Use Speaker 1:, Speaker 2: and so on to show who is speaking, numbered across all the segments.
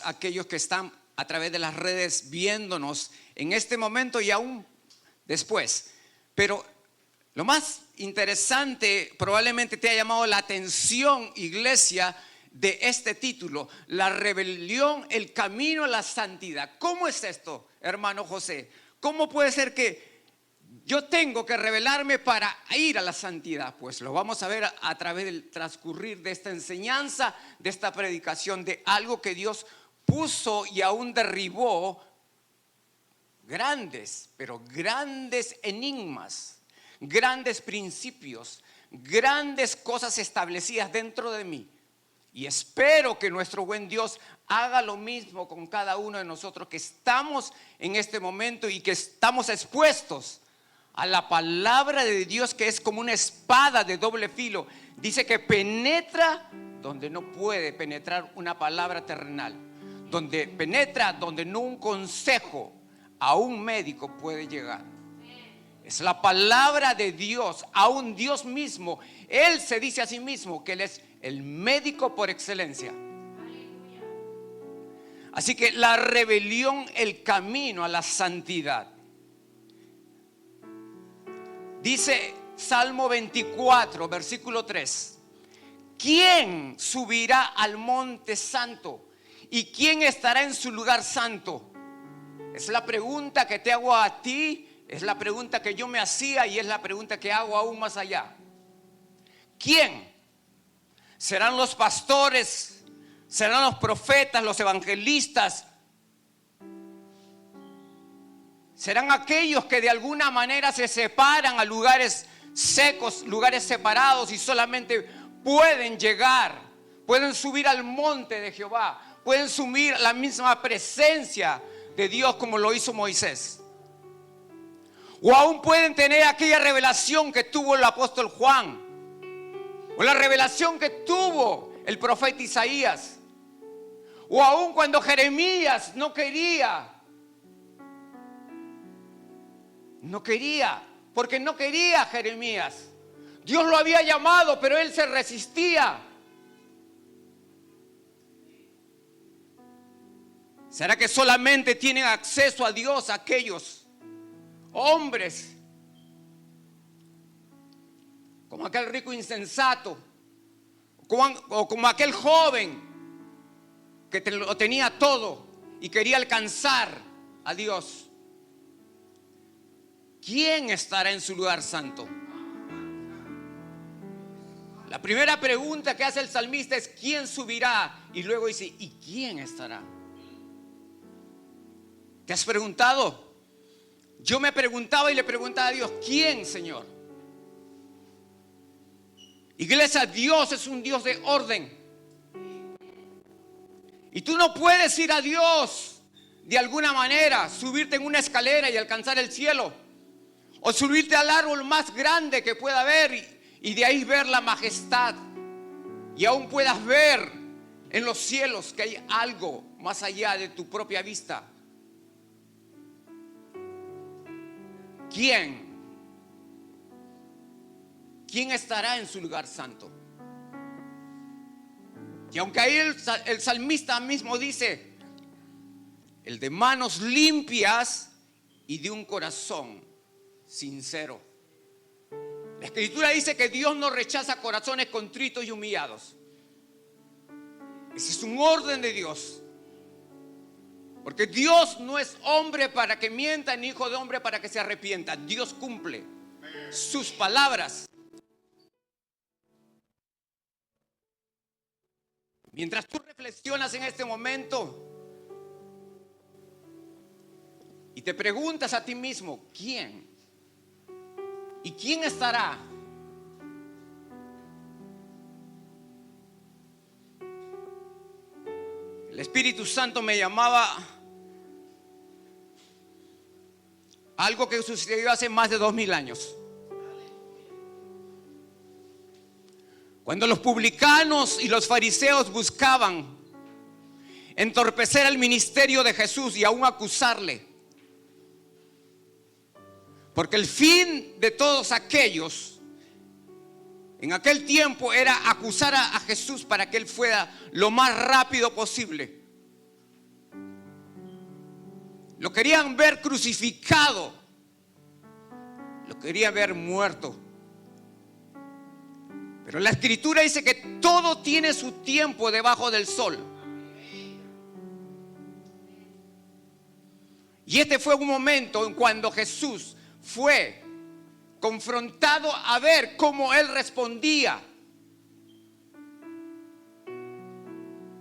Speaker 1: Aquellos que están a través de las redes viéndonos en este momento y aún después. Pero lo más interesante, probablemente te ha llamado la atención, iglesia, de este título: la rebelión, el camino a la santidad. ¿Cómo es esto, hermano José? ¿Cómo puede ser que yo tengo que rebelarme para ir a la santidad? Pues lo vamos a ver a través del transcurrir de esta enseñanza, de esta predicación, de algo que Dios puso y aún derribó grandes, pero grandes enigmas, grandes principios, grandes cosas establecidas dentro de mí. Y espero que nuestro buen Dios haga lo mismo con cada uno de nosotros que estamos en este momento y que estamos expuestos a la palabra de Dios, que es como una espada de doble filo. Dice que penetra donde no puede penetrar una palabra terrenal, donde penetra donde no un consejo a un médico puede llegar. Es la palabra de Dios. Aún Dios mismo, Él se dice a sí mismo que Él es el médico por excelencia. Así que la rebelión, el camino a la santidad. Dice Salmo 24, versículo 3: ¿quién subirá al monte santo? ¿Y quién estará en su lugar santo? Es la pregunta que te hago a ti, es la pregunta que yo me hacía y es la pregunta que hago aún más allá. ¿Quién? ¿Serán los pastores? ¿Serán los profetas, los evangelistas? ¿Serán aquellos que de alguna manera se separan a lugares secos, lugares separados, y solamente pueden llegar, pueden subir al monte de Jehová, pueden subir la misma presencia de Dios como lo hizo Moisés? O aún pueden tener aquella revelación que tuvo el apóstol Juan, o la revelación que tuvo el profeta Isaías, o aún cuando Jeremías no quería, porque no quería Jeremías. Dios lo había llamado, pero él se resistía. ¿Será que solamente tienen acceso a Dios aquellos hombres como aquel rico insensato, o como aquel joven que lo tenía todo y quería alcanzar a Dios? ¿Quién estará en su lugar santo? La primera pregunta que hace el salmista es: ¿quién subirá? Y luego dice: ¿y quién estará? ¿Te has preguntado? Yo me preguntaba y le preguntaba a Dios: ¿quién, Señor? Iglesia, Dios es un Dios de orden. Y tú no puedes ir a Dios de alguna manera, subirte en una escalera y alcanzar el cielo, o subirte al árbol más grande que pueda haber y de ahí ver la majestad, y aún puedas ver en los cielos que hay algo más allá de tu propia vista. ¿Quién estará en su lugar santo? Y aunque ahí el salmista mismo dice: el de manos limpias y de un corazón sincero. La Escritura dice que Dios no rechaza corazones contritos y humillados. Ese es un orden de Dios. Porque Dios no es hombre para que mienta, ni hijo de hombre para que se arrepienta. Dios cumple sus palabras. Mientras tú reflexionas en este momento y te preguntas a ti mismo: ¿quién? ¿Y quién estará? El Espíritu Santo me llamaba a algo que sucedió hace más de 2000 años. Cuando los publicanos y los fariseos buscaban entorpecer el ministerio de Jesús y aún acusarle, Porque el fin de todos aquellos en aquel tiempo era acusar a Jesús para que él fuera lo más rápido posible. Lo querían ver crucificado, lo querían ver muerto. Pero la Escritura dice que todo tiene su tiempo debajo del sol. Y este fue un momento en cuando Jesús fue confrontado a ver cómo él respondía.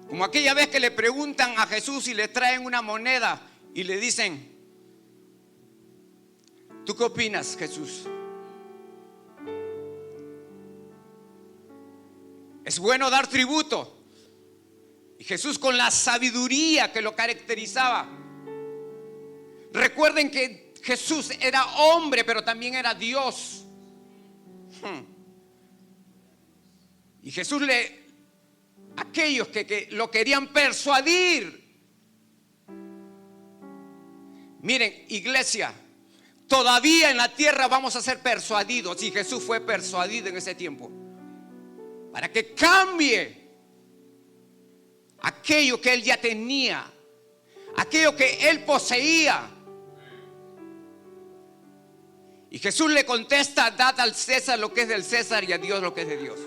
Speaker 1: Como aquella vez que le preguntan a Jesús y le traen una moneda y le dicen: ¿tú qué opinas, Jesús? ¿Es bueno dar tributo? Y Jesús, con la sabiduría que lo caracterizaba. Recuerden que Jesús era hombre, pero también era Dios. Y Jesús aquellos que lo querían persuadir. Miren, iglesia, todavía en la tierra vamos a ser persuadidos. Y Jesús fue persuadido en ese tiempo, para que cambie aquello que él ya tenía, aquello que él poseía. Y Jesús le contesta: dad al César lo que es del César y a Dios lo que es de Dios.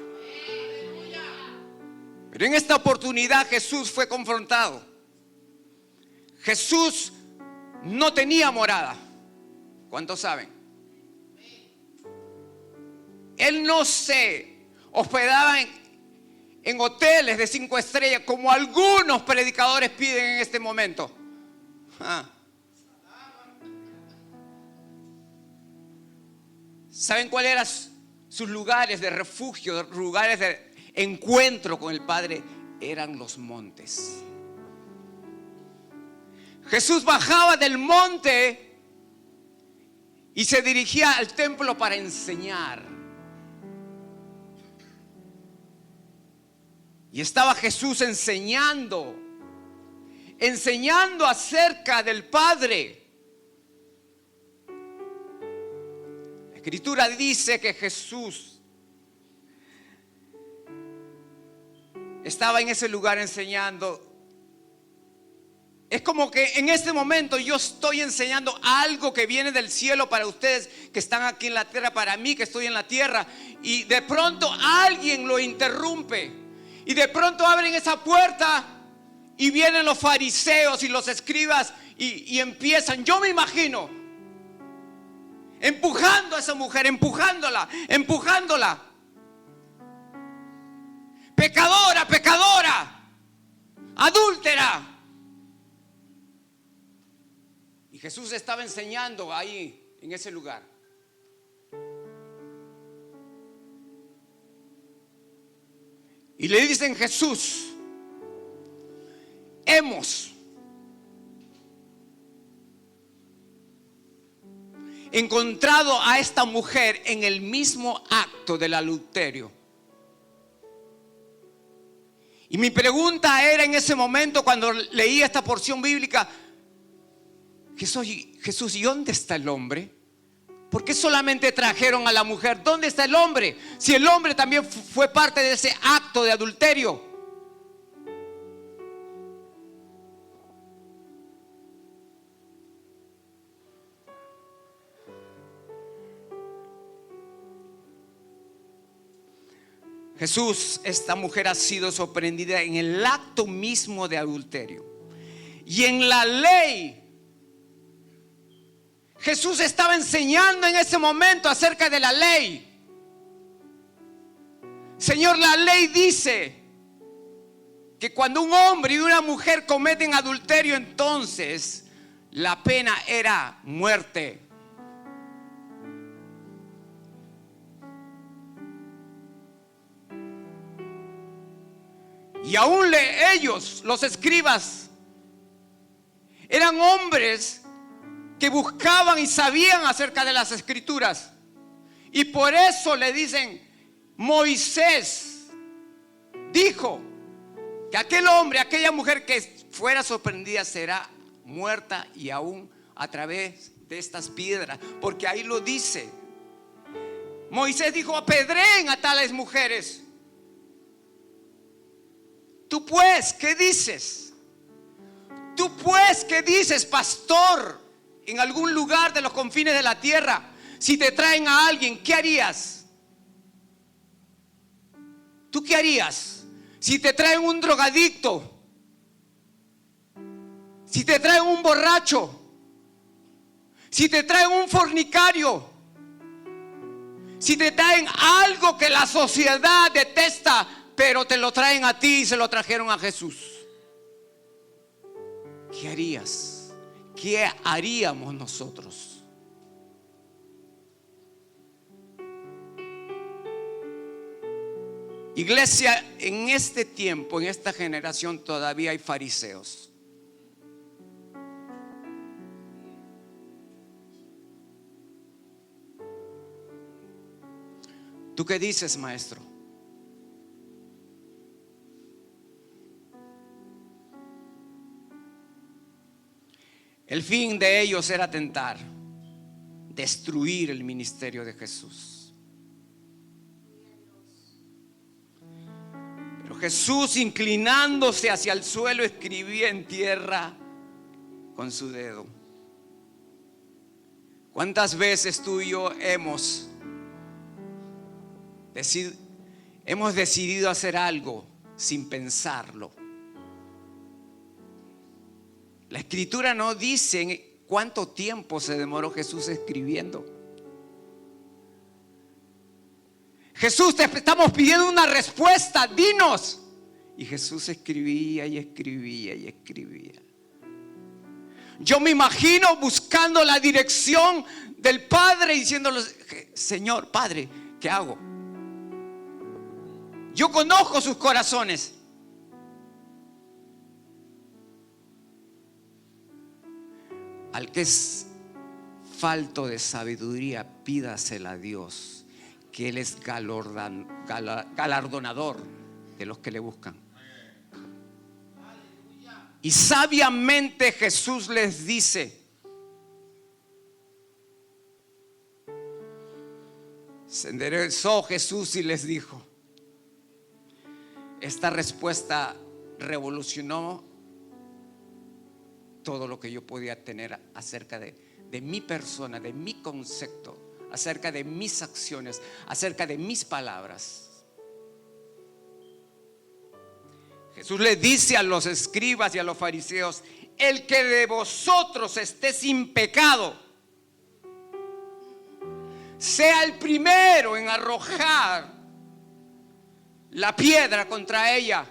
Speaker 1: Pero en esta oportunidad Jesús fue confrontado. Jesús no tenía morada. ¿Cuántos saben? Él no se hospedaba en hoteles de 5 estrellas como algunos predicadores piden en este momento. ¿Saben cuáles eran sus lugares de refugio, lugares de encuentro con el Padre? Eran los montes. Jesús bajaba del monte y se dirigía al templo para enseñar. Y estaba Jesús enseñando acerca del Padre. La Escritura dice que Jesús estaba en ese lugar enseñando. Es como que en este momento yo estoy enseñando algo que viene del cielo para ustedes que están aquí en la tierra, para mí que estoy en la tierra, y de pronto alguien lo interrumpe y de pronto abren esa puerta y vienen los fariseos y los escribas y empiezan, yo me imagino, empujando a esa mujer, empujándola. Pecadora, adúltera. Y Jesús estaba enseñando ahí, en ese lugar. Y le dicen: Jesús, hemos encontrado a esta mujer en el mismo acto del adulterio. Y mi pregunta era en ese momento, cuando leí esta porción bíblica: Jesús, ¿y dónde está el hombre? ¿Por qué solamente trajeron a la mujer? ¿Dónde está el hombre? Si el hombre también fue parte de ese acto de adulterio. Jesús, esta mujer ha sido sorprendida en el acto mismo de adulterio. Y en la ley, Jesús estaba enseñando en ese momento acerca de la ley. Señor, la ley dice que cuando un hombre y una mujer cometen adulterio, entonces la pena era muerte. Y aún ellos, los escribas, eran hombres que buscaban y sabían acerca de las Escrituras. Y por eso le dicen: Moisés dijo que aquel hombre, aquella mujer que fuera sorprendida será muerta, y aún a través de estas piedras, porque ahí lo dice. Moisés dijo: apedreen a tales mujeres. Tú pues, ¿qué dices? Tú pues, ¿qué dices, pastor? En algún lugar de los confines de la tierra, si te traen a alguien, ¿qué harías? ¿Tú qué harías? Si te traen un drogadicto, si te traen un borracho, si te traen un fornicario, si te traen algo que la sociedad detesta, pero te lo traen a ti y se lo trajeron a Jesús, ¿qué harías? ¿Qué haríamos nosotros? Iglesia, en este tiempo, en esta generación, todavía hay fariseos. ¿Tú qué dices, maestro? El fin de ellos era tentar, destruir el ministerio de Jesús. Pero Jesús, inclinándose hacia el suelo, escribía en tierra con su dedo. ¿Cuántas veces tú y yo hemos decidido hacer algo sin pensarlo? La escritura no dice cuánto tiempo se demoró Jesús escribiendo. Jesús, te estamos pidiendo una respuesta, dinos. Y Jesús escribía y escribía y escribía. Yo me imagino buscando la dirección del Padre y diciéndole: Señor, Padre, ¿qué hago? Yo conozco sus corazones. Al que es falto de sabiduría, pídasela a Dios, que Él es galardonador de los que le buscan. Y sabiamente Jesús les dice: se enderezó Jesús y les dijo. Esta respuesta revolucionó todo lo que yo podía tener acerca de mi persona, de mi concepto, acerca de mis acciones, acerca de mis palabras. Jesús le dice a los escribas y a los fariseos: el que de vosotros esté sin pecado, sea el primero en arrojar la piedra contra ella.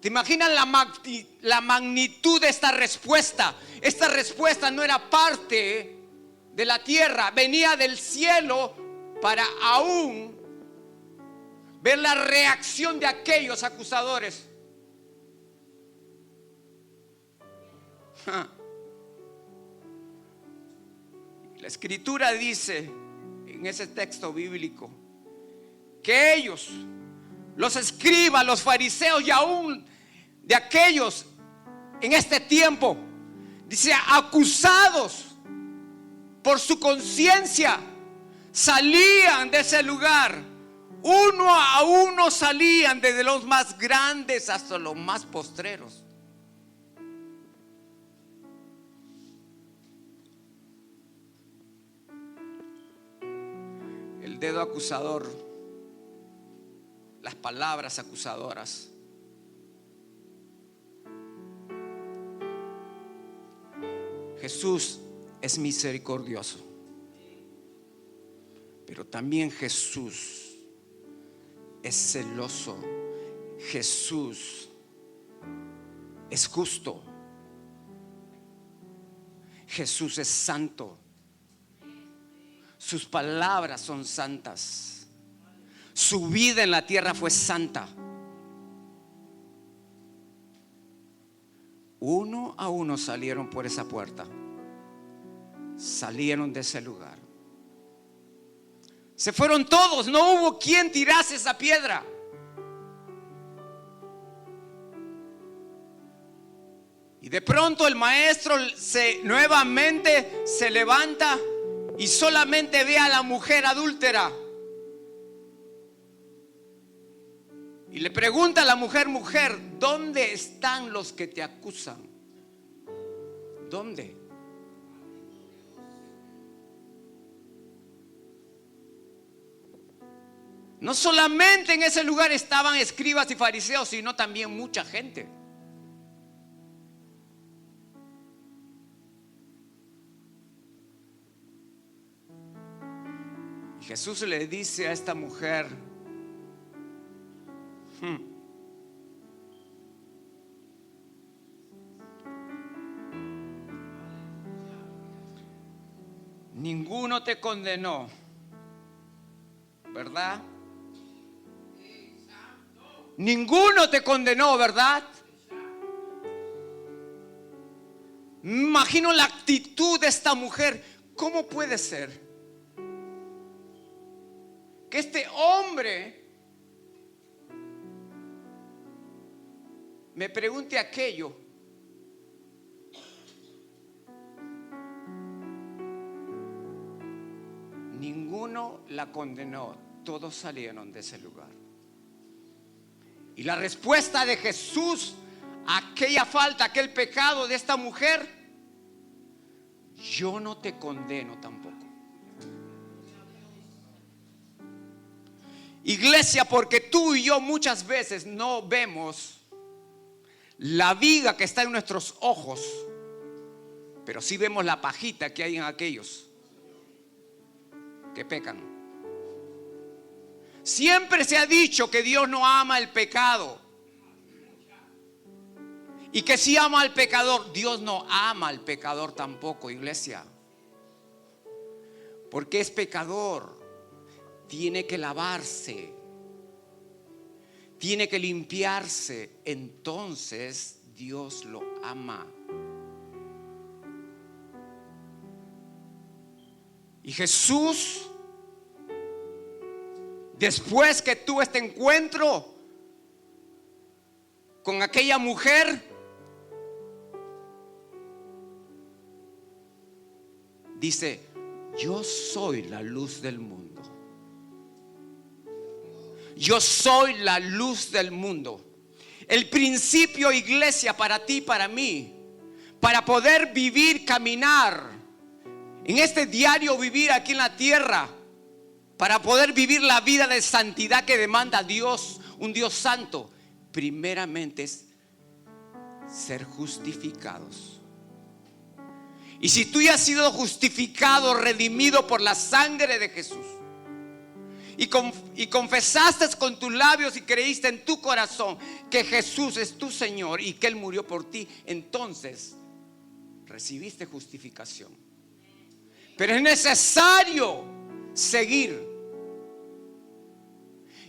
Speaker 1: ¿Te imaginas la magnitud de esta respuesta? Esta respuesta no era parte de la tierra, venía del cielo para aún ver la reacción de aquellos acusadores. La escritura dice en ese texto bíblico que ellos, los escribas, los fariseos y aún de aquellos en este tiempo, dice, acusados por su conciencia, salían de ese lugar. Uno a uno salían, desde los más grandes hasta los más postreros. El dedo acusador, las palabras acusadoras, Jesús es misericordioso, pero también Jesús es celoso. Jesús es justo. Jesús es santo. Sus palabras son santas. Su vida en la tierra fue santa. Uno a uno salieron por esa puerta. Salieron de ese lugar. Se fueron todos. No hubo quien tirase esa piedra. Y de pronto el maestro nuevamente se levanta y solamente ve a la mujer adúltera. Y le pregunta a la mujer: mujer, ¿dónde están los que te acusan? ¿Dónde? No solamente en ese lugar estaban escribas y fariseos, sino también mucha gente. Y Jesús le dice a esta mujer: ninguno te condenó, ¿verdad? Ninguno te condenó, ¿verdad? Me imagino la actitud de esta mujer. ¿Cómo puede ser que este hombre me pregunte aquello? Ninguno la condenó, todos salieron de ese lugar. Y la respuesta de Jesús a aquella falta, aquel pecado de esta mujer: yo no te condeno tampoco. Iglesia, porque tú y yo muchas veces no vemos la viga que está en nuestros ojos, pero sí vemos la pajita que hay en aquellos que pecan. Siempre se ha dicho que Dios no ama el pecado y que sí ama al pecador. Dios no ama al pecador tampoco, iglesia, porque es pecador. Tiene que lavarse, tiene que limpiarse. Entonces Dios lo ama. Y Jesús, después que tuvo este encuentro con aquella mujer, dice: yo soy la luz del mundo. Yo soy la luz del mundo. El principio, iglesia, para ti, para mí, para poder vivir, caminar en este diario vivir aquí en la tierra, para poder vivir la vida de santidad que demanda Dios, un Dios santo, primeramente es ser justificados. Y si tú ya has sido justificado, redimido por la sangre de Jesús, y confesaste con tus labios y creíste en tu corazón que Jesús es tu Señor y que Él murió por ti, entonces recibiste justificación. Pero es necesario seguir.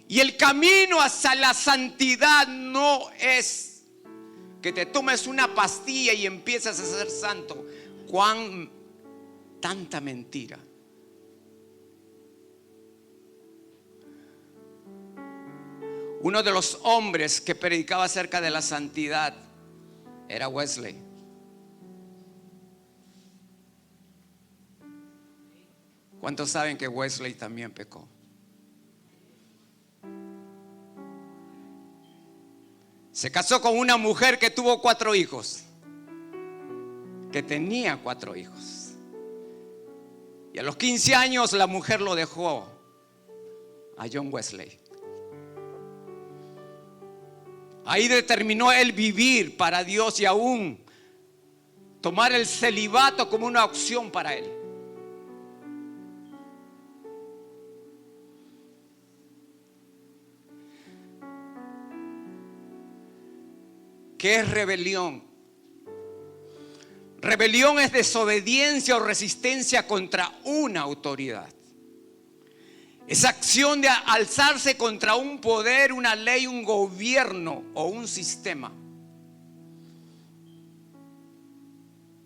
Speaker 1: Y el camino hacia la santidad no es que te tomes una pastilla y empieces a ser santo. Cuán tanta mentira. Uno de los hombres que predicaba acerca de la santidad era Wesley. ¿Cuántos saben que Wesley también pecó? Se casó con una mujer que tuvo 4 hijos, que tenía 4 hijos. Y a los 15 años la mujer lo dejó a John Wesley. Ahí determinó él vivir para Dios y aún tomar el celibato como una opción para él. ¿Qué es rebelión? Rebelión es desobediencia o resistencia contra una autoridad. Es acción de alzarse contra un poder, una ley, un gobierno o un sistema.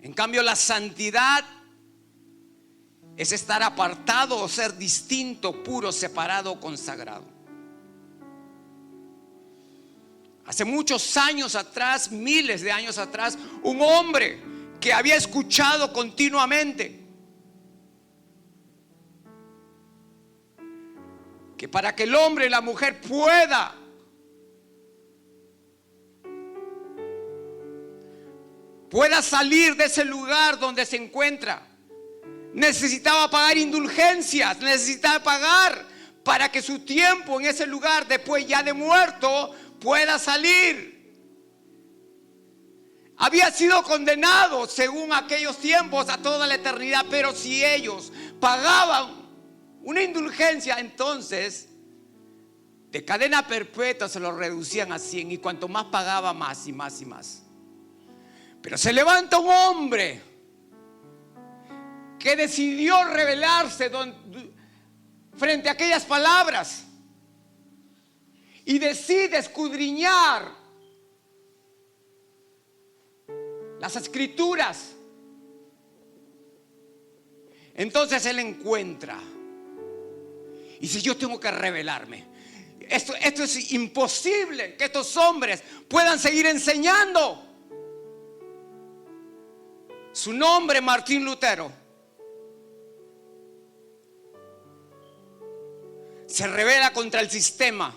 Speaker 1: En cambio, la santidad es estar apartado o ser distinto, puro, separado, consagrado. hace muchos años atrás, miles de años atrás, un hombre que había escuchado continuamente que para que el hombre y la mujer pueda salir de ese lugar donde se encuentra, necesitaba pagar indulgencias, necesitaba pagar para que su tiempo en ese lugar, después ya de muerto, pueda salir. Había sido condenado según aquellos tiempos a toda la eternidad, pero si ellos pagaban una indulgencia, entonces de cadena perpetua se lo reducían a 100, y cuanto más pagaba, más y más y más. Pero se levanta un hombre que decidió rebelarse frente a aquellas palabras y decide escudriñar las escrituras. Entonces él encuentra y dice: yo tengo que rebelarme. Esto es imposible que estos hombres puedan seguir enseñando. Su nombre, Martín Lutero, se rebela contra el sistema,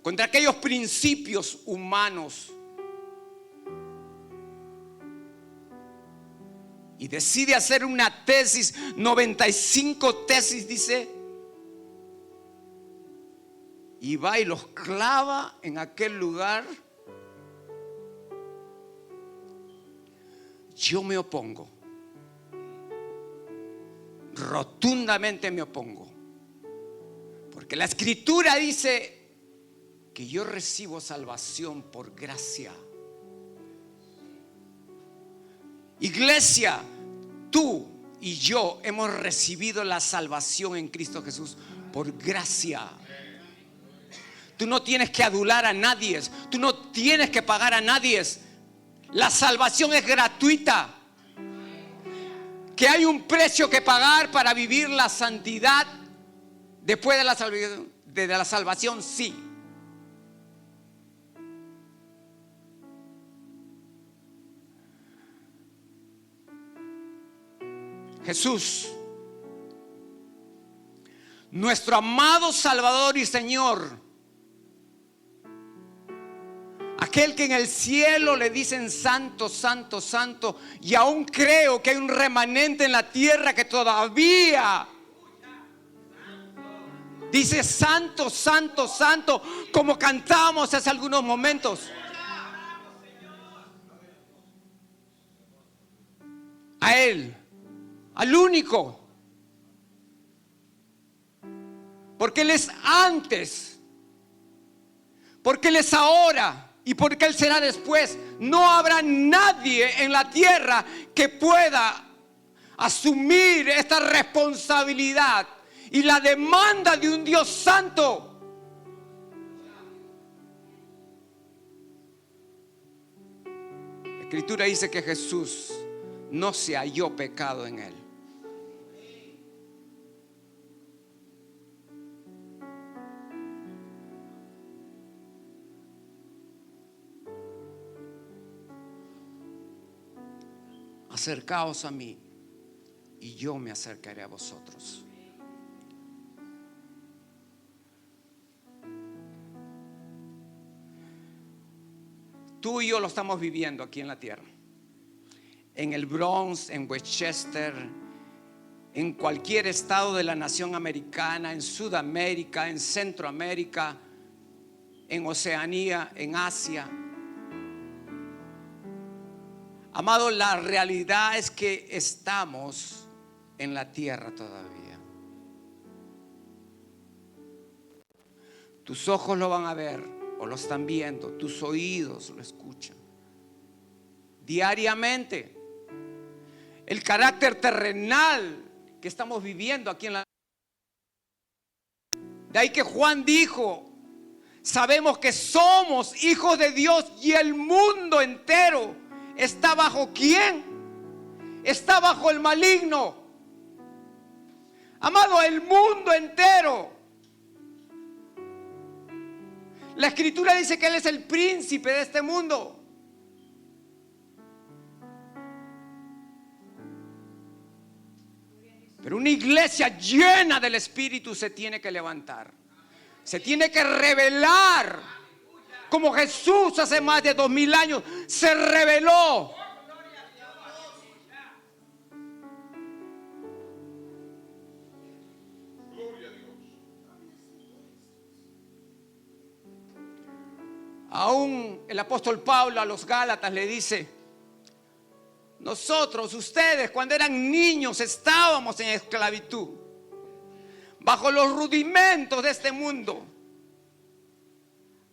Speaker 1: contra aquellos principios humanos, y decide hacer una tesis, 95 tesis dice, y va y los clava en aquel lugar. Yo me opongo, rotundamente me opongo, porque la escritura dice que yo recibo salvación por gracia. Iglesia, tú y yo hemos recibido la salvación en Cristo Jesús por gracia. Tú no tienes que adular a nadie, tú no tienes que pagar a nadie. La salvación es gratuita. Que hay un precio que pagar para vivir la santidad después de la salvación, sí. Jesús, nuestro amado Salvador y Señor, aquel que en el cielo le dicen santo, santo, santo, y aún creo que hay un remanente en la tierra que todavía dice santo, santo, santo, como cantábamos hace algunos momentos. A Él, al único, porque Él es antes, porque Él es ahora y porque Él será después. No habrá nadie en la tierra que pueda asumir esta responsabilidad y la demanda de un Dios santo. La Escritura dice que Jesús no se halló pecado en Él. Acercaos a mí y yo me acercaré a vosotros. Tú y yo lo estamos viviendo aquí en la tierra, en el Bronx, en Westchester, en cualquier estado de la nación americana, en Sudamérica, en Centroamérica, en Oceanía, en Asia. Amado, la realidad es que estamos en la tierra todavía. Tus ojos lo van a ver o lo están viendo, tus oídos lo escuchan diariamente. El carácter terrenal que estamos viviendo aquí en la... De ahí que Juan dijo: sabemos que somos hijos de Dios y el mundo entero está bajo ¿quién? Está bajo el maligno. Amado, el mundo entero. La Escritura dice que Él es el príncipe de este mundo. Pero una iglesia llena del Espíritu se tiene que levantar. Se tiene que revelar. Como Jesús hace más de 2000 años se reveló. Aún el apóstol Pablo a los Gálatas le dice: nosotros, ustedes, cuando eran niños, estábamos en esclavitud, bajo los rudimentos de este mundo.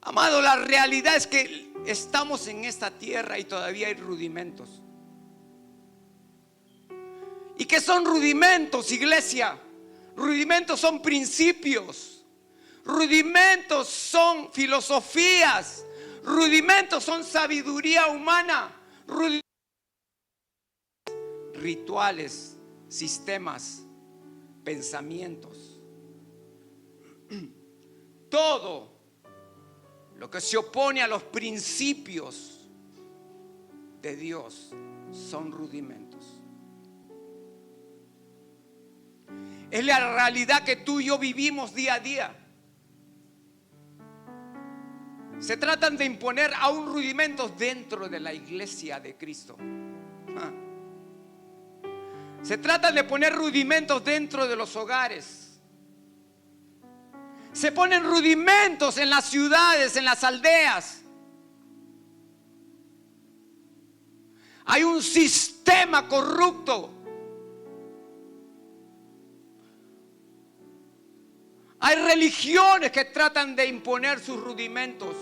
Speaker 1: Amado, la realidad es que estamos en esta tierra y todavía hay rudimentos. ¿Y qué son rudimentos, iglesia? Rudimentos son principios. Rudimentos son filosofías. Rudimentos son sabiduría humana. Rituales, sistemas, pensamientos. Todo lo que se opone a los principios de Dios son rudimentos. Es la realidad que tú y yo vivimos día a día. Se tratan de imponer aún rudimentos dentro de la iglesia de Cristo. Se trata de poner rudimentos dentro de los hogares. Se ponen rudimentos en las ciudades, en las aldeas. Hay un sistema corrupto. Hay religiones que tratan de imponer sus rudimentos.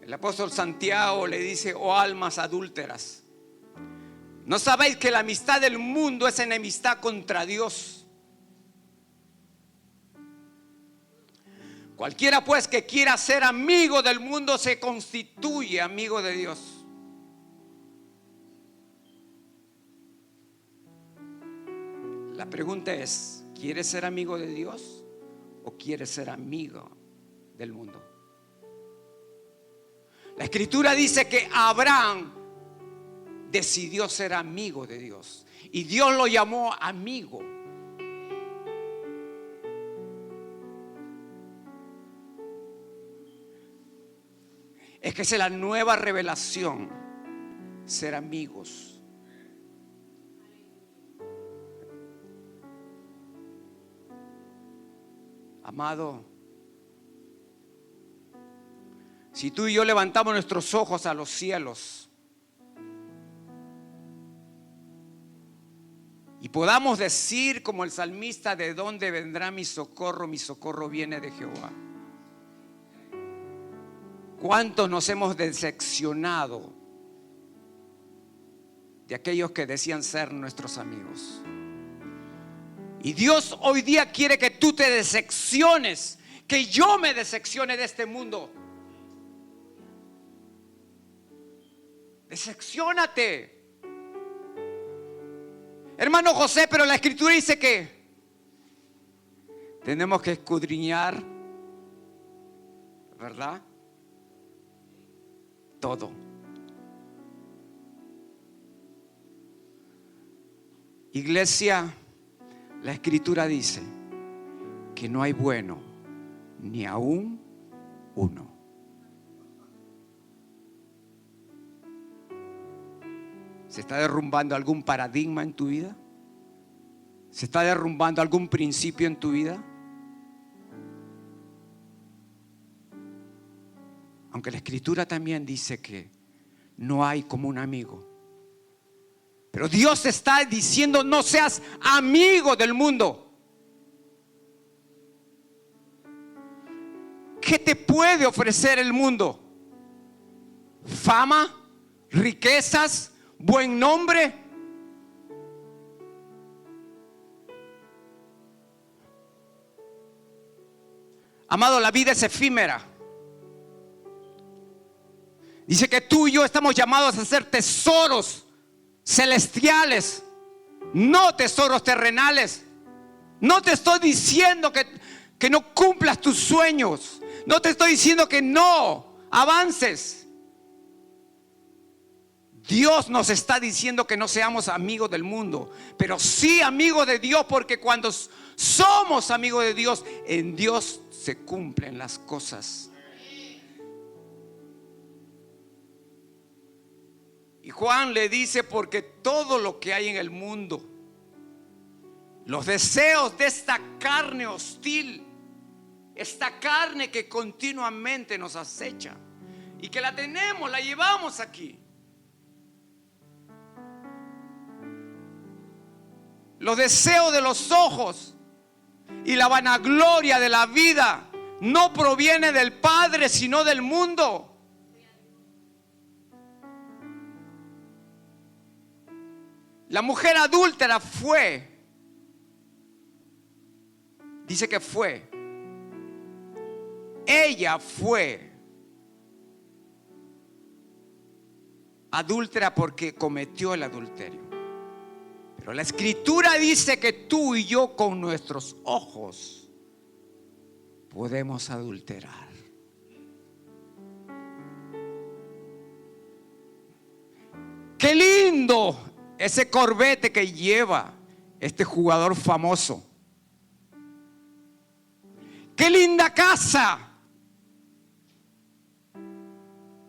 Speaker 1: El apóstol Santiago le dice: oh almas adúlteras, ¿no sabéis que la amistad del mundo es enemistad contra Dios? Cualquiera pues que quiera ser amigo del mundo se constituye amigo de Dios. La pregunta es: ¿quieres ser amigo de Dios o quieres ser amigo del mundo? La Escritura dice que Abraham decidió ser amigo de Dios y Dios lo llamó amigo. Es que esa es la nueva revelación, ser amigos. Amado, si tú y yo levantamos nuestros ojos a los cielos y podamos decir como el salmista: ¿de dónde vendrá mi socorro? Mi socorro viene de Jehová. ¿Cuántos nos hemos decepcionado de aquellos que decían ser nuestros amigos? Y Dios hoy día quiere que tú te decepciones, que yo me decepcione de este mundo. Decepciónate, hermano José. Pero la Escritura dice que tenemos que escudriñar, ¿verdad? Todo. Iglesia, la Escritura dice que no hay bueno ni aún uno. ¿Se está derrumbando algún paradigma en tu vida? ¿Se está derrumbando algún principio en tu vida? Aunque la Escritura también dice que no hay como un amigo. Pero Dios está diciendo: no seas amigo del mundo. ¿Qué te puede ofrecer el mundo? ¿Fama? ¿Riquezas? ¿Buen nombre? Amado, la vida es efímera. Dice que tú y yo estamos llamados a ser tesoros celestiales. no tesoros terrenales. No te estoy diciendo que no cumplas tus sueños. No te estoy diciendo que no avances. Dios nos está diciendo que no seamos amigos del mundo, pero sí amigos de Dios, porque cuando somos amigos de Dios, en Dios se cumplen las cosas. Y Juan le dice, porque todo lo que hay en el mundo, los deseos de esta carne hostil, esta carne que continuamente nos acecha y que la tenemos, la llevamos aquí. Los deseos de los ojos y la vanagloria de la vida no proviene del Padre, sino del mundo. La mujer adúltera dice que ella fue adúltera porque cometió el adulterio. Pero la Escritura dice que tú y yo con nuestros ojos podemos adulterar. Qué lindo ese Corvette que lleva este jugador famoso. Qué linda casa.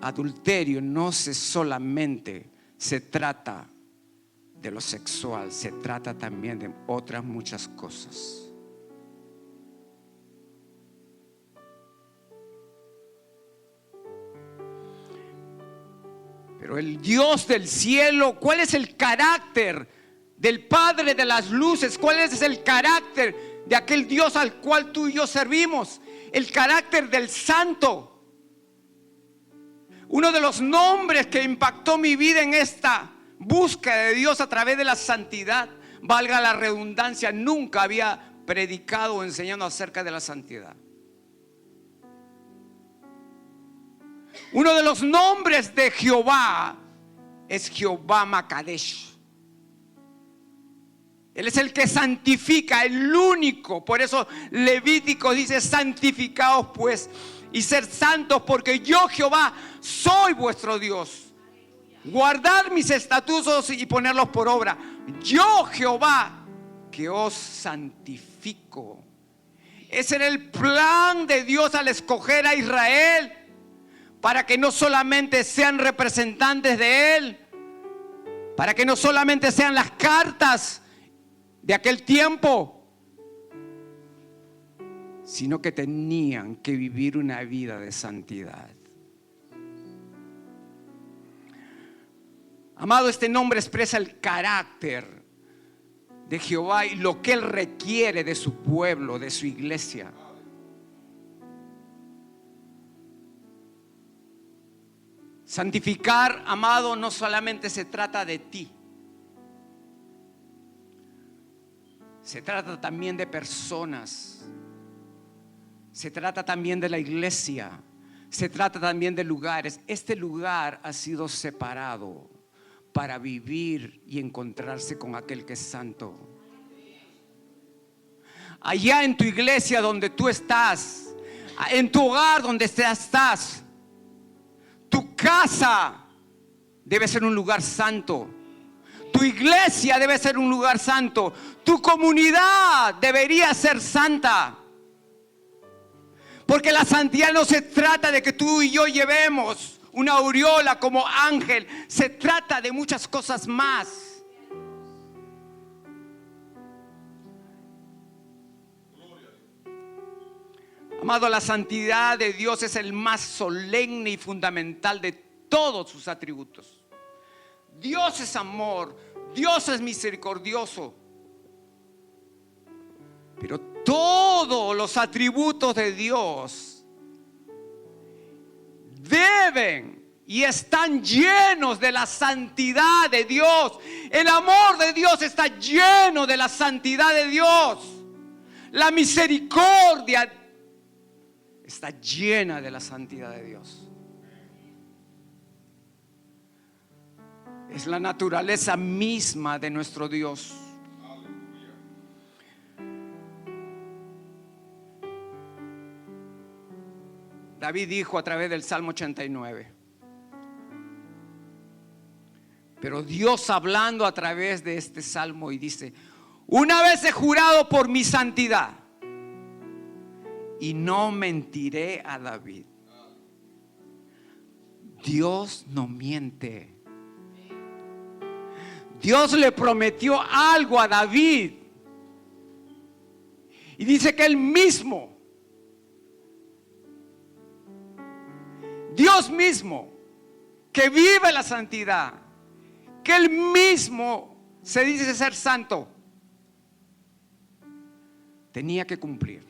Speaker 1: Adulterio no solamente se trata de lo sexual, se trata también de otras muchas cosas. Pero el Dios del cielo, ¿cuál es el carácter del Padre de las luces? ¿Cuál es el carácter de aquel Dios al cual tú y yo servimos? El carácter del santo. Uno de los nombres que impactó mi vida en esta búsqueda de Dios a través de la santidad, valga la redundancia, nunca había predicado o enseñado acerca de la santidad. Uno de los nombres de Jehová es Jehová Makadesh. Él es el que santifica, el único. Por eso Levítico dice: santificaos pues y ser santos, porque yo Jehová soy vuestro Dios. Guardad mis estatutos y ponerlos por obra. Yo Jehová que os santifico. Ese era el plan de Dios al escoger a Israel, para que no solamente sean representantes de Él, para que no solamente sean las cartas de aquel tiempo, sino que tenían que vivir una vida de santidad. Amado, este nombre expresa el carácter de Jehová y lo que Él requiere de su pueblo, de su iglesia. Santificar, amado, no solamente se trata de ti. Se trata también de personas. Se trata también de la iglesia. Se trata también de lugares. Este lugar ha sido separado para vivir y encontrarse con aquel que es santo. Allá en tu iglesia donde tú estás, en tu hogar donde estás, tu casa debe ser un lugar santo. Tu iglesia debe ser un lugar santo. Tu comunidad debería ser santa. Porque la santidad no se trata de que tú y yo llevemos una aureola como ángel. Se trata de muchas cosas más. Amado, la santidad de Dios es el más solemne y fundamental de todos sus atributos. Dios es amor, Dios es misericordioso. Pero todos los atributos de Dios deben y están llenos de la santidad de Dios. El amor de Dios está lleno de la santidad de Dios. La misericordia está llena de la santidad de Dios. Es la naturaleza misma de nuestro Dios. David dijo a través del Salmo 89. Pero Dios hablando a través de este salmo y dice: una vez he jurado por mi santidad y no mentiré a David. Dios no miente. Dios le prometió algo a David y dice que él mismo, Dios mismo, que vive la santidad, que él mismo se dice ser santo, tenía que cumplir.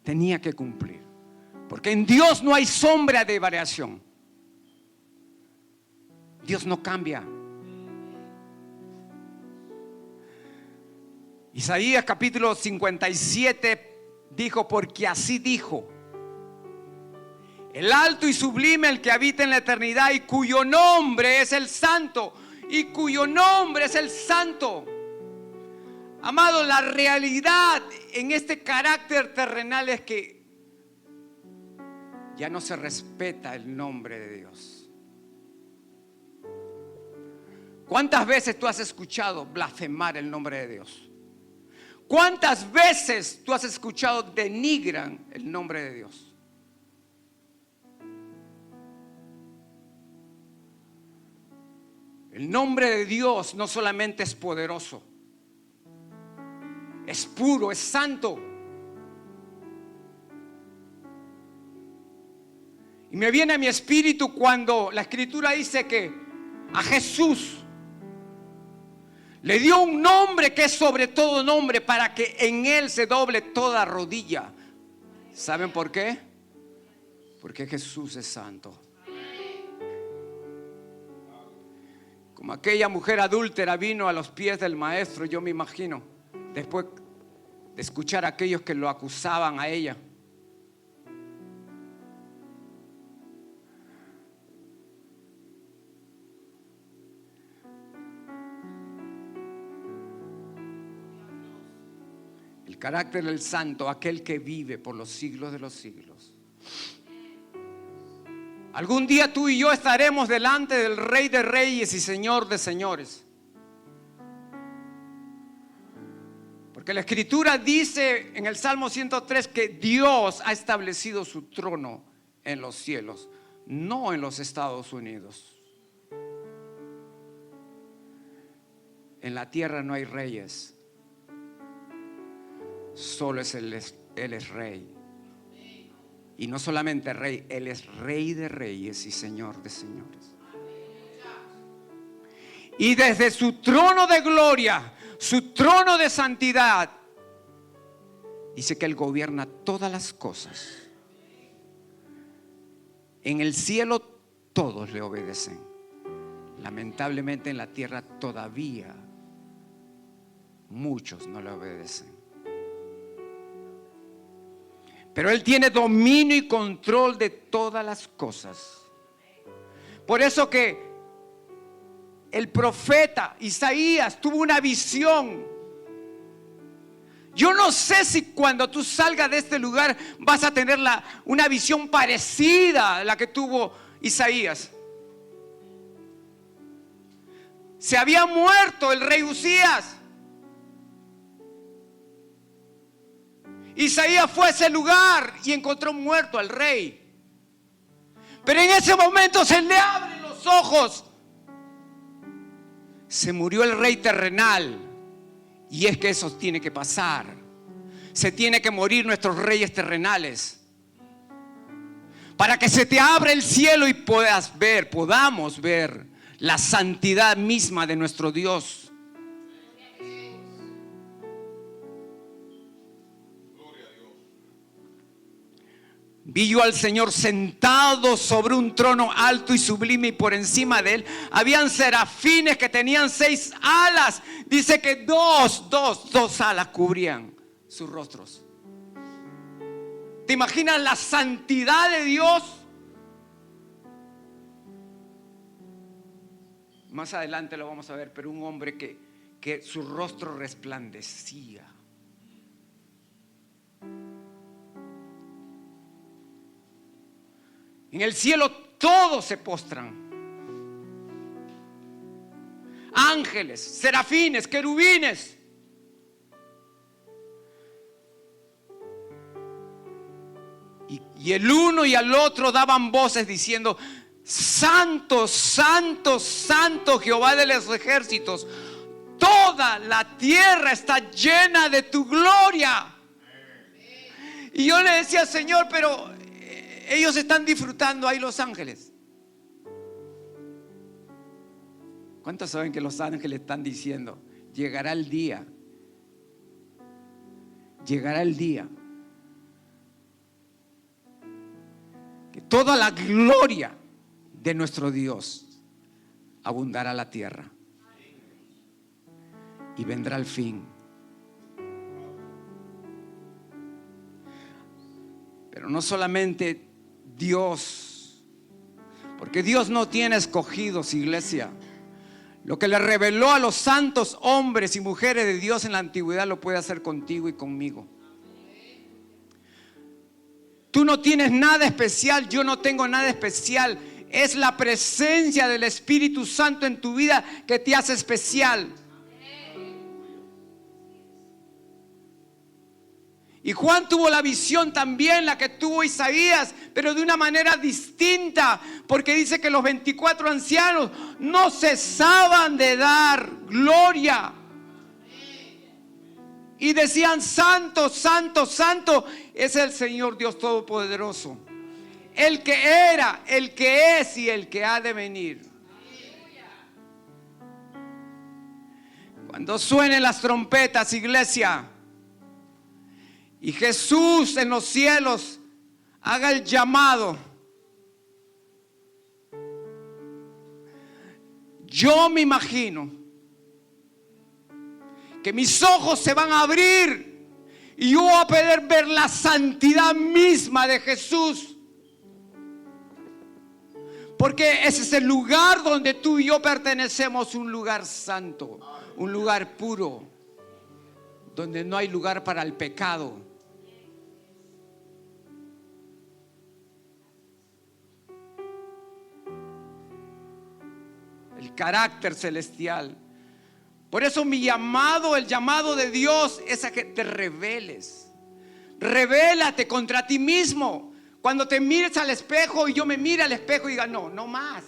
Speaker 1: Tenía que cumplir. Porque en Dios no hay sombra de variación. Dios no cambia. Isaías capítulo 57 dijo: porque así dijo el alto y sublime, el que habita en la eternidad y cuyo nombre es el santo, y cuyo nombre es el santo. Amado, la realidad en este carácter terrenal es que ya no se respeta el nombre de Dios. ¿Cuántas veces tú has escuchado blasfemar el nombre de Dios? ¿Cuántas veces tú has escuchado denigran el nombre de Dios? El nombre de Dios no solamente es poderoso, es puro, es santo. Y me viene a mi espíritu cuando la Escritura dice que a Jesús le dio un nombre que es sobre todo nombre, para que en él se doble toda rodilla. ¿Saben por qué? Porque Jesús es santo. Como aquella mujer adúltera vino a los pies del maestro, yo me imagino, después de escuchar a aquellos que lo acusaban a ella. El carácter del santo, aquel que vive por los siglos de los siglos. Algún día tú y yo estaremos delante del Rey de Reyes y Señor de Señores. Porque la Escritura dice en el Salmo 103 que Dios ha establecido su trono en los cielos, no en los Estados Unidos. En la tierra no hay reyes, solo es Él es rey. Y no solamente rey, Él es Rey de Reyes y Señor de Señores. Y desde su trono de gloria, su trono de santidad, dice que Él gobierna todas las cosas. En el cielo todos le obedecen. Lamentablemente en la tierra todavía muchos no le obedecen. Pero Él tiene dominio y control de todas las cosas. Por eso que el profeta Isaías tuvo una visión. Yo no sé si cuando tú salgas de este lugar vas a tener una visión parecida a la que tuvo Isaías. Se había muerto el rey Uzías. Isaías fue a ese lugar y encontró muerto al rey. Pero en ese momento se le abren los ojos. Se murió el rey terrenal. Y es que eso tiene que pasar. Se tiene que morir nuestros reyes terrenales, para que se te abra el cielo y podamos ver la santidad misma de nuestro Dios. Vi yo al Señor sentado sobre un trono alto y sublime, y por encima de él habían serafines que tenían 6 alas. Dice que dos alas cubrían sus rostros. ¿Te imaginas la santidad de Dios? Más adelante lo vamos a ver, pero un hombre que su rostro resplandecía. En el cielo todos se postran. Ángeles, serafines, querubines. Y el uno y al otro daban voces diciendo: Santo, santo, santo Jehová de los ejércitos, toda la tierra está llena de tu gloria. Y yo le decía: Señor, pero ellos están disfrutando ahí, los ángeles. ¿Cuántos saben que los ángeles están diciendo: llegará el día, llegará el día que toda la gloria de nuestro Dios abundará la tierra y vendrá el fin? Pero no solamente Dios, porque Dios no tiene escogidos, iglesia. Lo que le reveló a los santos hombres y mujeres de Dios en la antigüedad lo puede hacer contigo y conmigo. Tú no tienes nada especial, yo no tengo nada especial. Es la presencia del Espíritu Santo en tu vida que te hace especial. Y Juan tuvo la visión también, la que tuvo Isaías, pero de una manera distinta, porque dice que los 24 ancianos no cesaban de dar gloria. Y decían: Santo, santo, santo es el Señor Dios Todopoderoso, el que era, el que es y el que ha de venir. Cuando suenen las trompetas, iglesia, y Jesús en los cielos haga el llamado, yo me imagino que mis ojos se van a abrir y yo voy a poder ver la santidad misma de Jesús. Porque ese es el lugar donde tú y yo pertenecemos, un lugar santo, un lugar puro, donde no hay lugar para el pecado. El carácter celestial. Por eso mi llamado, el llamado de Dios es a que te rebeles. Rebélate contra ti mismo. Cuando te mires al espejo y yo me mire al espejo y diga: no, no más.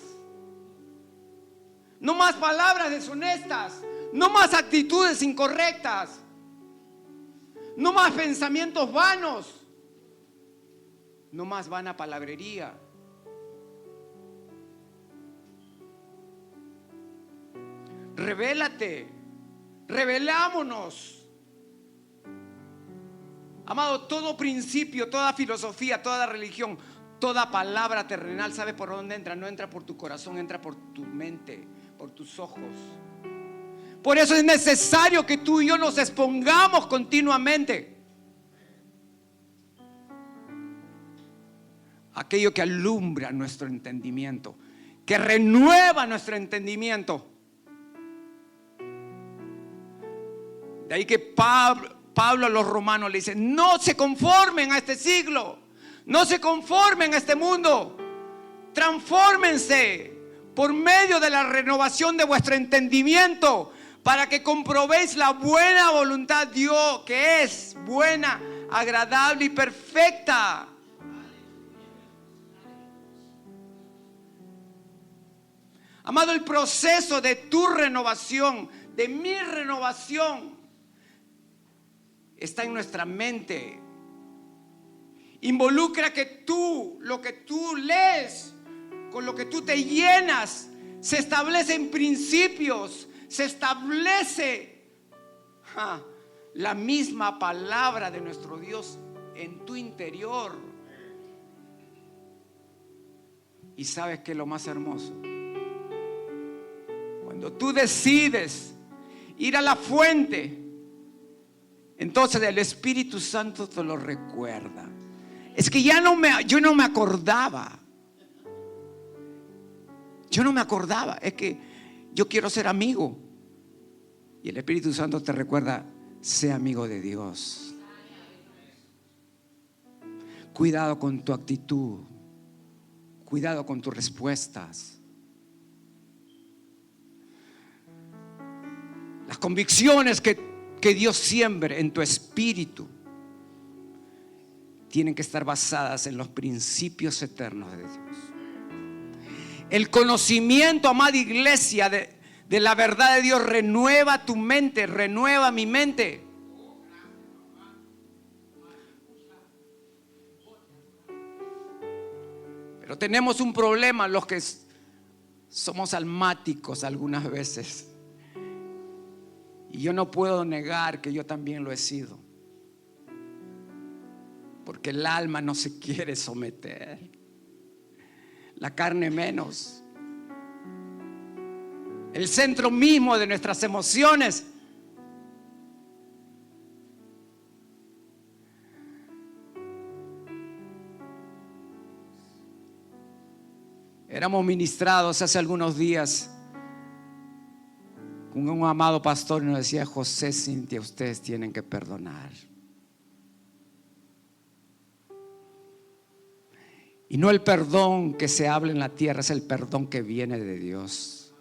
Speaker 1: No más palabras deshonestas. No más actitudes incorrectas. No más pensamientos vanos. No más vana palabrería. Revélate, revelámonos. Amado, todo principio, toda filosofía, toda religión, toda palabra terrenal, ¿sabe por dónde entra? No entra por tu corazón, entra por tu mente, por tus ojos. Por eso es necesario que tú y yo nos expongamos continuamente. Aquello que alumbra nuestro entendimiento, que renueva nuestro entendimiento. De ahí que Pablo a los romanos le dice: no se conformen a este siglo, no se conformen a este mundo, transfórmense por medio de la renovación de vuestro entendimiento, para que comprobéis la buena voluntad de Dios, que es buena, agradable y perfecta. Amado, el proceso de tu renovación, de mi renovación, está en nuestra mente. Involucra que tú, lo que tú lees, con lo que tú te llenas, se establecen principios, se establece la misma palabra de nuestro Dios en tu interior. Y sabes que lo más hermoso, cuando tú decides ir a la fuente, entonces el Espíritu Santo te lo recuerda. Es que yo no me acordaba. Yo no me acordaba. Es que yo quiero ser amigo. Y el Espíritu Santo te recuerda: sé amigo de Dios. Cuidado con tu actitud. Cuidado con tus respuestas. Las convicciones que Dios siembre en tu espíritu tienen que estar basadas en los principios eternos de Dios. El conocimiento, amada iglesia, de la verdad de Dios renueva tu mente, renueva mi mente. Pero tenemos un problema los que somos almáticos algunas veces. Y yo no puedo negar que yo también lo he sido. Porque el alma no se quiere someter. La carne menos. El centro mismo de nuestras emociones. Éramos ministrados hace algunos días con un amado pastor y nos decía: José, Cintia, ustedes tienen que perdonar. Y no el perdón que se habla en la tierra, es el perdón que viene de Dios.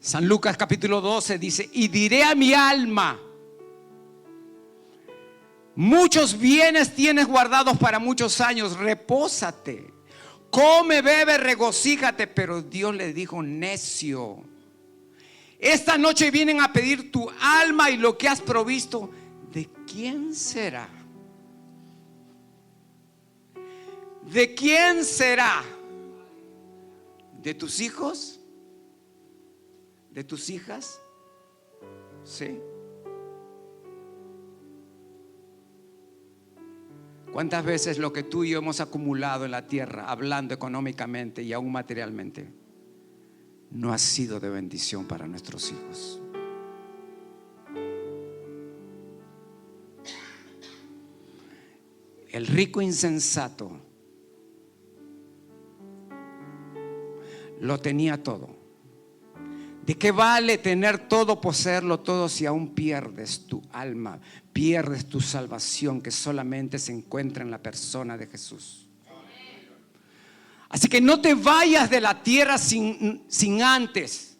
Speaker 1: San Lucas capítulo 12 dice: y diré a mi alma, muchos bienes tienes guardados para muchos años, repósate, come, bebe, regocíjate. Pero Dios le dijo: necio, esta noche vienen a pedir tu alma y lo que has provisto, ¿de quién será? ¿De quién será? ¿De tus hijos? ¿De tus hijas? ¿Sí? ¿Cuántas veces lo que tú y yo hemos acumulado en la tierra, hablando económicamente y aún materialmente, no ha sido de bendición para nuestros hijos? El rico insensato lo tenía todo. ¿De qué vale tener todo, poseerlo todo, si aún pierdes tu alma, pierdes tu salvación, que solamente se encuentra en la persona de Jesús? Así que no te vayas de la tierra sin antes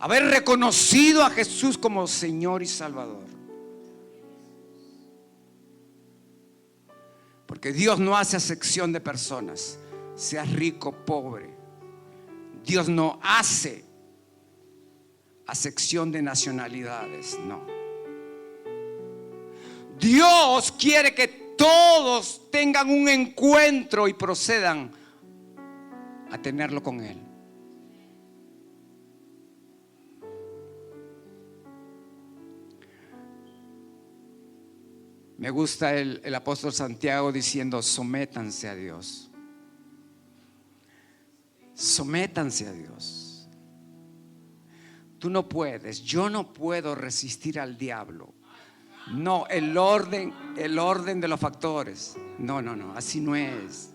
Speaker 1: haber reconocido a Jesús como Señor y Salvador. Porque Dios no hace acepción de personas, seas rico, pobre. Dios no hace acepción de nacionalidades, no. Dios quiere que todos tengan un encuentro y procedan a tenerlo con Él. Me gusta el apóstol Santiago diciendo: sométanse a Dios. Sométanse a Dios. Tú no puedes, yo no puedo resistir al diablo. No, el orden de los factores. No, así no es.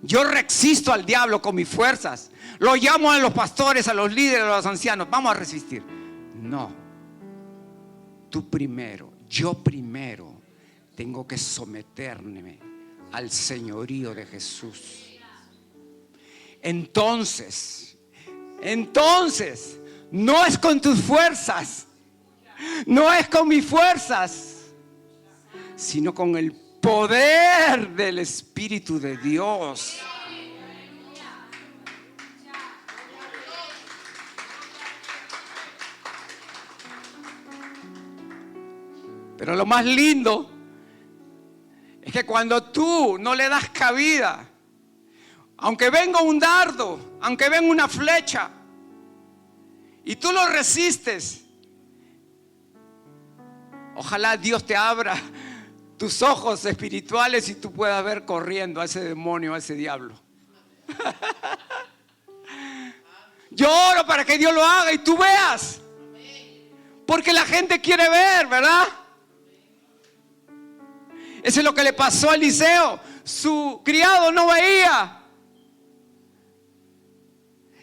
Speaker 1: Yo resisto al diablo con mis fuerzas. Lo llamo a los pastores, a los líderes, a los ancianos. Vamos a resistir. No. Tú primero, yo primero tengo que someterme al señorío de Jesús. Entonces, no es con tus fuerzas, no es con mis fuerzas, sino con el poder del Espíritu de Dios. Pero lo más lindo es que cuando tú no le das cabida, aunque venga un dardo, aunque venga una flecha, y tú lo resistes, ojalá Dios te abra tus ojos espirituales y tú puedas ver corriendo a ese demonio, a ese diablo. Yo oro para que Dios lo haga y tú veas, porque la gente quiere ver, ¿verdad? Eso es lo que le pasó a Eliseo. Su criado no veía.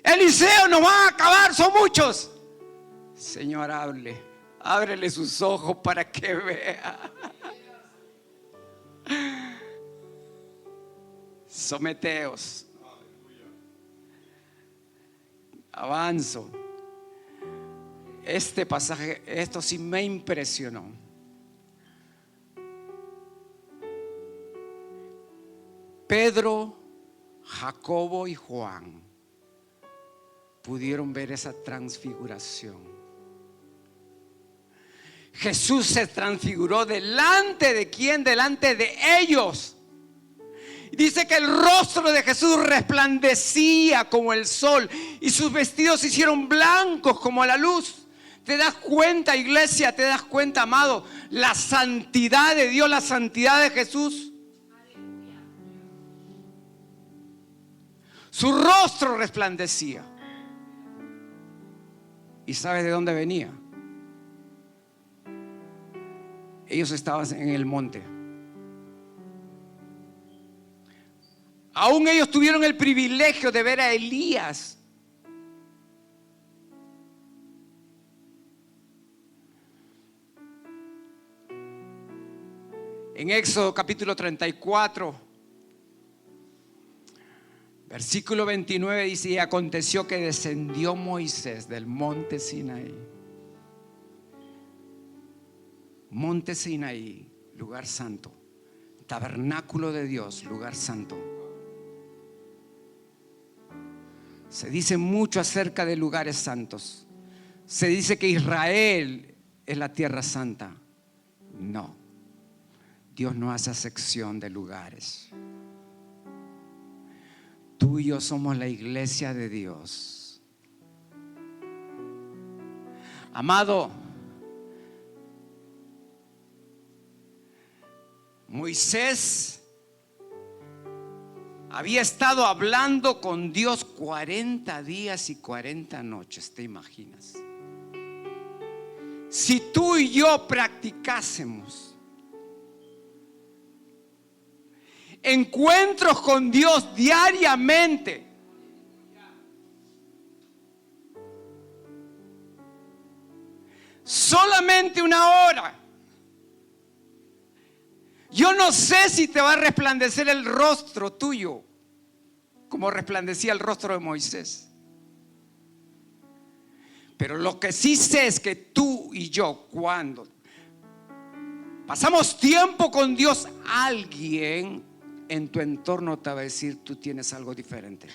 Speaker 1: Eliseo, nos van a acabar, son muchos. Señor, hable. Ábrele sus ojos para que vea. Someteos. Avanzo. Este pasaje, esto sí me impresionó. Pedro, Jacobo y Juan pudieron ver esa transfiguración. Jesús se transfiguró delante de quién, delante de ellos. Dice que el rostro de Jesús resplandecía como el sol y sus vestidos se hicieron blancos como la luz. ¿Te das cuenta, iglesia? ¿Te das cuenta, amado? La santidad de Dios, la santidad de Jesús. Su rostro resplandecía. ¿Y sabes de dónde venía? Ellos estaban en el monte. Aún ellos tuvieron el privilegio de ver a Elías. En Éxodo capítulo 34, versículo 29 dice: y aconteció que descendió Moisés del monte Sinaí. Monte Sinaí, lugar santo. Tabernáculo de Dios, lugar santo. Se dice mucho acerca de lugares santos. Se dice que Israel es la tierra santa. No, Dios no hace acepción de lugares. Tú y yo somos la iglesia de Dios. Amado, Moisés había estado hablando con Dios 40 días y 40 noches, ¿te imaginas? Si tú y yo practicásemos encuentros con Dios diariamente, solamente una hora, yo no sé si te va a resplandecer el rostro tuyo como resplandecía el rostro de Moisés. Pero lo que sí sé es que tú y yo, cuando pasamos tiempo con Dios, alguien en tu entorno te va a decir: tú tienes algo diferente.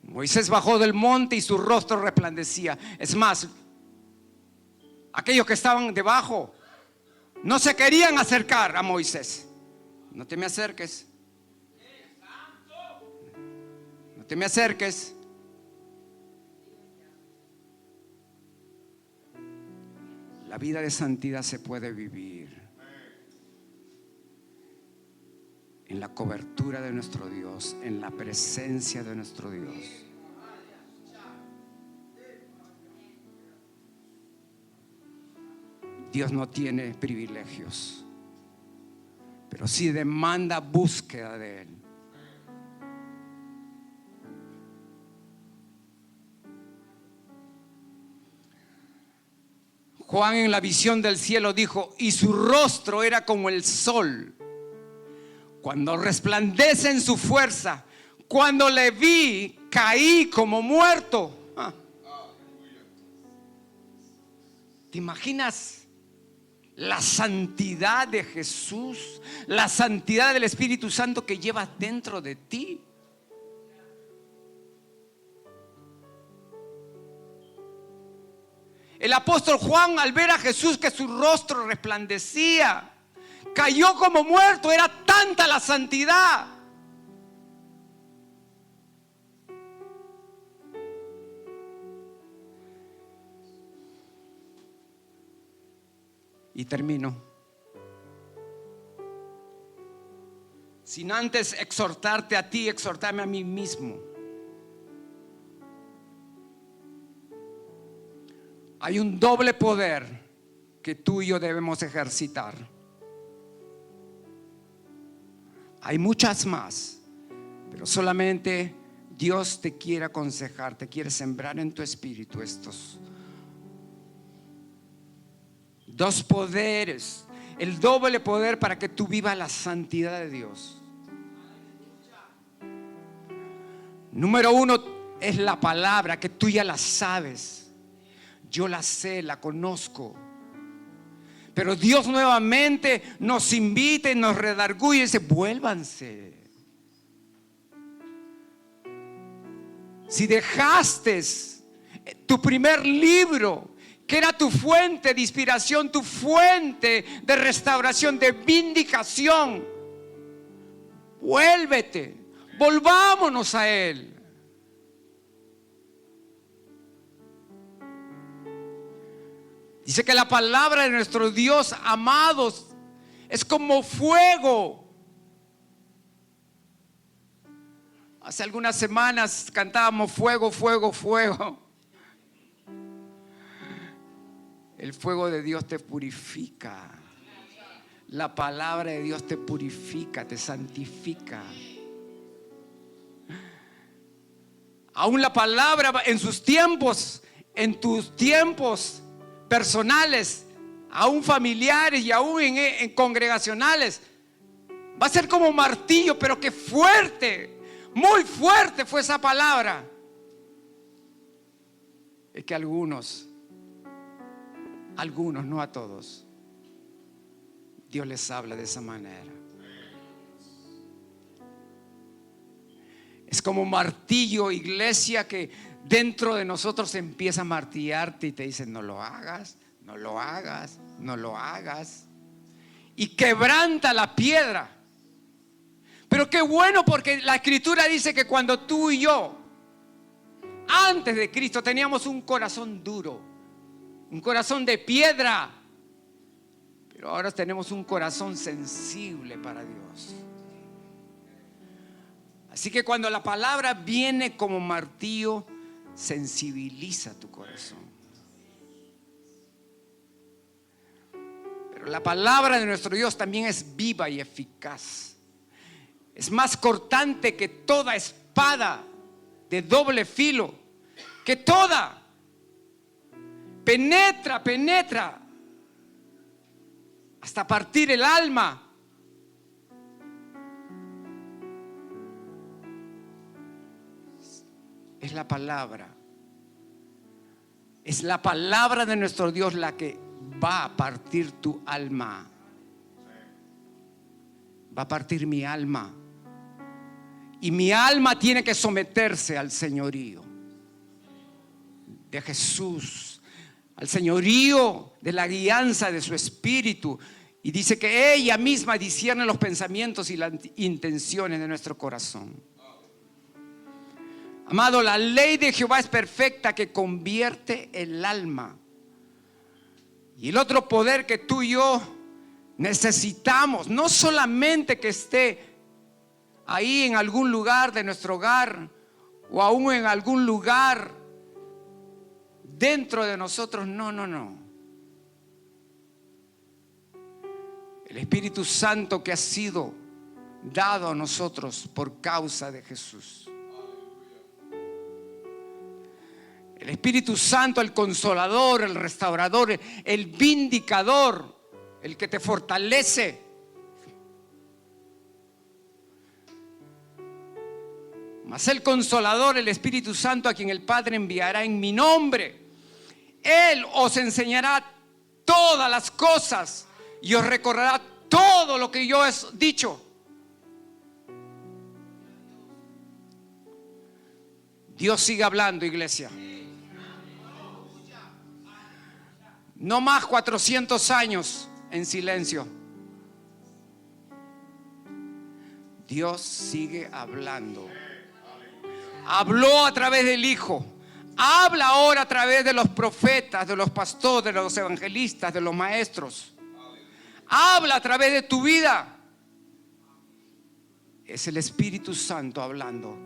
Speaker 1: Moisés bajó del monte y su rostro resplandecía. Es más, aquellos que estaban debajo no se querían acercar a Moisés. No te me acerques. No te me acerques. La vida de santidad se puede vivir en la cobertura de nuestro Dios, en la presencia de nuestro Dios. Dios no tiene privilegios, pero sí demanda búsqueda de Él. Juan en la visión del cielo dijo: y su rostro era como el sol cuando resplandece en su fuerza. Cuando le vi, caí como muerto. ¿Te imaginas la santidad de Jesús, la santidad del Espíritu Santo que llevas dentro de ti? El apóstol Juan, al ver a Jesús que su rostro resplandecía, cayó como muerto. Era tanta la santidad. Y termino. Sin antes exhortarte a ti, exhortarme a mí mismo. Hay un doble poder que tú y yo debemos ejercitar. Hay muchas más, Pero solamente Dios te quiere aconsejar, te quiere sembrar en tu espíritu estos dos poderes, el doble poder para que tú vivas la santidad de Dios. Número uno es la palabra, que tú ya la sabes. Yo la sé, la conozco. Pero Dios nuevamente nos invita y nos redarguye y dice: vuélvanse. Si dejaste tu primer libro, que era tu fuente de inspiración, tu fuente de restauración, de vindicación, vuélvete, volvámonos a Él. Dice que la palabra de nuestro Dios, amados, es como fuego. Hace algunas semanas cantábamos fuego, fuego, fuego. El fuego de Dios te purifica. La palabra de Dios te purifica, te santifica. Aún la palabra en sus tiempos, en tus tiempos personales, aún familiares y aún en congregacionales, va a ser como martillo, pero que fuerte. Muy fuerte fue esa palabra. Es que algunos, no a todos, Dios les habla de esa manera. Es como martillo, iglesia, que dentro de nosotros empieza a martillarte y te dice: no lo hagas, no lo hagas, no lo hagas. Y quebranta la piedra. Pero qué bueno, porque la Escritura dice que cuando tú y yo, antes de Cristo, teníamos un corazón duro, un corazón de piedra, pero ahora tenemos un corazón sensible para Dios. Así que cuando la palabra viene como martillo, sensibiliza tu corazón. Pero la palabra de nuestro Dios también es viva y eficaz. Es más cortante que toda espada de doble filo, que toda penetra hasta partir el alma. Es la palabra. Es la palabra de nuestro Dios la que va a partir tu alma. Va a partir mi alma. Y mi alma tiene que someterse al señorío de Jesús, al señorío de la guianza de su espíritu. Y dice que ella misma discierne los pensamientos y las intenciones de nuestro corazón. Amado, la ley de Jehová es perfecta, que convierte el alma. Y el otro poder que tú y yo necesitamos, no solamente que esté ahí en algún lugar de nuestro hogar, o aún en algún lugar dentro de nosotros, no. El Espíritu Santo que ha sido dado a nosotros por causa de Jesús. El Espíritu Santo, el consolador, el restaurador, el vindicador, el que te fortalece. Mas el consolador, el Espíritu Santo, a quien el Padre enviará en mi nombre, Él os enseñará todas las cosas y os recordará todo lo que yo he dicho. Dios sigue hablando, iglesia. No más 400 años en silencio. Dios sigue hablando. Habló a través del Hijo. Habla ahora a través de los profetas, de los pastores, de los evangelistas, de los maestros. Habla a través de tu vida. Es el Espíritu Santo hablando.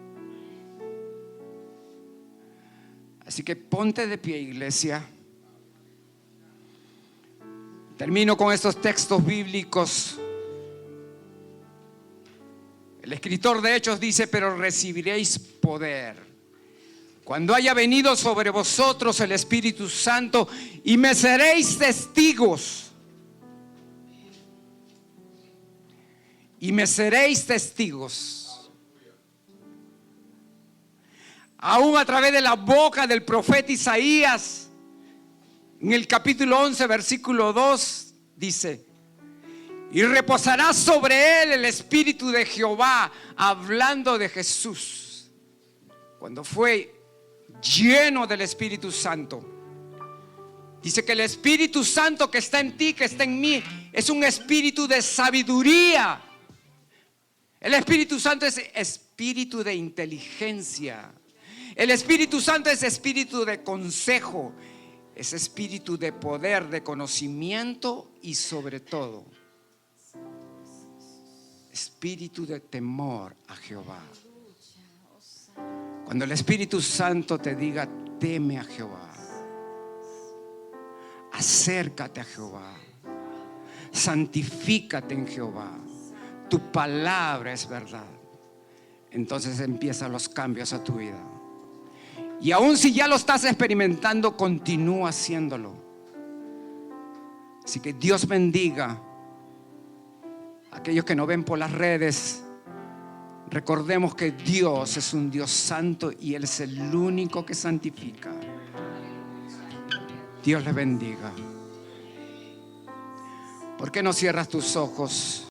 Speaker 1: Así que ponte de pie, iglesia. Termino con estos textos bíblicos. El escritor de Hechos dice: pero recibiréis poder cuando haya venido sobre vosotros el Espíritu Santo, y me seréis testigos. Y me seréis testigos. Aún a través de la boca del profeta Isaías, en el capítulo 11, versículo 2, dice: y reposará sobre él el Espíritu de Jehová, hablando de Jesús, cuando fue lleno del Espíritu Santo. Dice que el Espíritu Santo que está en ti, que está en mí, es un espíritu de sabiduría. El Espíritu Santo es espíritu de inteligencia. El Espíritu Santo es espíritu de consejo. Es espíritu de poder, de conocimiento y sobre todo espíritu de temor a Jehová. Cuando el Espíritu Santo te diga: teme a Jehová, acércate a Jehová, santifícate en Jehová, tu palabra es verdad, entonces empiezan los cambios a tu vida. Y aun si ya lo estás experimentando, continúa haciéndolo. Así que Dios bendiga a aquellos que nos ven por las redes. Recordemos que Dios es un Dios santo y Él es el único que santifica. Dios les bendiga. ¿Por qué no cierras tus ojos?